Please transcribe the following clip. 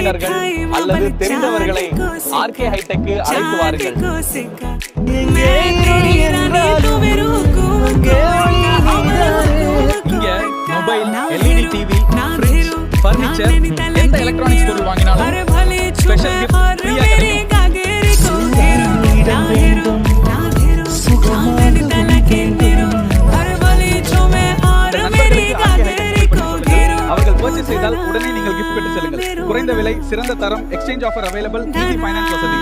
உறவினர்கள் அல்லது தெரிந்தவர்களை RK hitech அழைத்து வாருங்கள். இங்க mobile, LED TV, fridge, furniture, எந்த எலக்ட்ரானிக்ஸ் பொருள் வாங்கினாலும் ஸ்பெஷல் கிஃப்ட் ஃப்ரீயா கிடைக்கும். அவர்கள் பர்ச்சேஸ் செய்தால் உடனே நீங்கள் கிஃப்ட் பெற்று செல்லுங்கள். குறைந்த விலை, சிறந்த தரம், exchange offer available, easy finance வசதி.